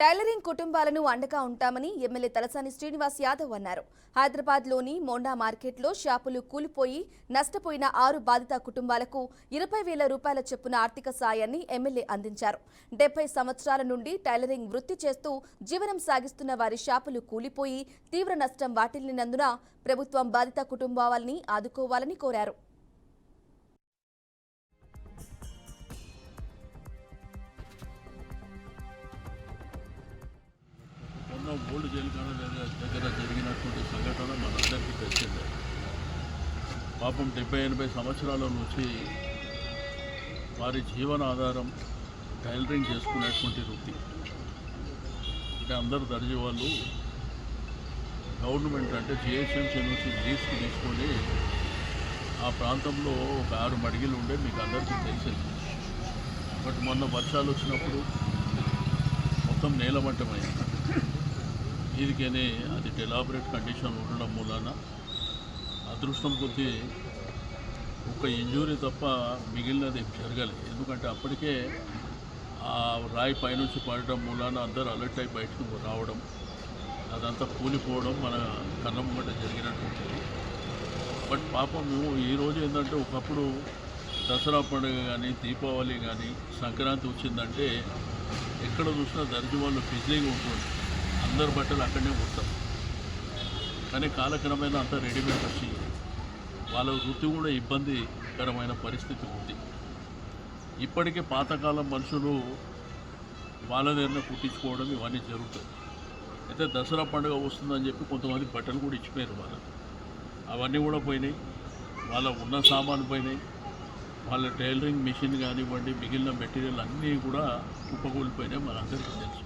Tailoring కుటుంబాలను అండగా ఉంటామని ఎమ్మెల్యే తలసాని శ్రీనివాస్ యాదవ్ అన్నారు. హైదరాబాద్లోని మోండా మార్కెట్లో షాపులు కూలిపోయి నష్టపోయిన 6 బాధిత కుటుంబాలకు 20,000 రూపాయల చొప్పున ఆర్థిక సాయాన్ని ఎమ్మెల్యే అందించారు. 70 సంవత్సరాల నుండి టైలరింగ్ వృత్తి చేస్తూ జీవనం సాగిస్తున్న వారి షాపులు కూలిపోయి తీవ్ర నష్టం వాటిల్లినందున ప్రభుత్వం బాధిత కుటుంబాలని ఆదుకోవాలని కోరారు. ఓల్డ్ జైలు దగ్గర జరిగినటువంటి సంఘటన మనందరికీ తెలిసిందే. పాపం 70-80 సంవత్సరాల నుంచి వారి జీవనాధారం టైలరింగ్ చేసుకునేటువంటి వృత్తి. అంటే అందరు దర్జీ వాళ్ళు గవర్నమెంట్ అంటే జిహెచ్ఎంసీ నుంచి లీజ్కి తీసుకొని ఆ ప్రాంతంలో ఒక 6 మడిగిలు ఉండే మీకు అందరికీ తెలిసింది. బట్ మొన్న వర్షాలు వచ్చినప్పుడు మొత్తం నేలమట్టమైంది. దీనికనే అది డెలాబరేట్ కండిషన్ ఉండడం మూలన అదృష్టం కొద్దీ ఒక ఇంజూరీ తప్ప మిగిలినది జరగలేదు. ఎందుకంటే అప్పటికే ఆ రాయి పైనుంచి పడడం మూలాన అందరూ అలర్ట్ అయి బయటకు రావడం, అదంతా కూలిపోవడం మన కళ్ళ ముంగట జరిగినటువంటిది. బట్ పాపం మేము ఈరోజు ఏంటంటే ఒకప్పుడు దసరా పండుగ కానీ దీపావళి కానీ సంక్రాంతి వచ్చిందంటే ఎక్కడ చూసినా దర్జీ వాళ్ళు బిజీగా ఉంటుంది. అందరు బట్టలు అక్కడనే కుడతారు. కానీ కాలక్రమేణా అంతా రెడీమేడ్ వచ్చి వాళ్ళ వృత్తి కూడా ఇబ్బందికరమైన పరిస్థితి ఉంది. ఇప్పటికే పాతకాలం మనుషులు వాళ్ళ దగ్గర కుట్టించుకోవడం ఇవన్నీ జరుగుతుంది. అయితే దసరా పండుగ వస్తుందని చెప్పి కొంతమంది బట్టలు కూడా ఇచ్చిపోయారు వాళ్ళకి. అవన్నీ కూడా పోయినాయి. వాళ్ళ ఉన్న సామాను పోయినాయి. వాళ్ళ టైలరింగ్ మిషన్ కానివ్వండి, మిగిలిన మెటీరియల్ అన్నీ కూడా కుప్పకూలిపోయినాయి. మనందరికీ తెలుసు.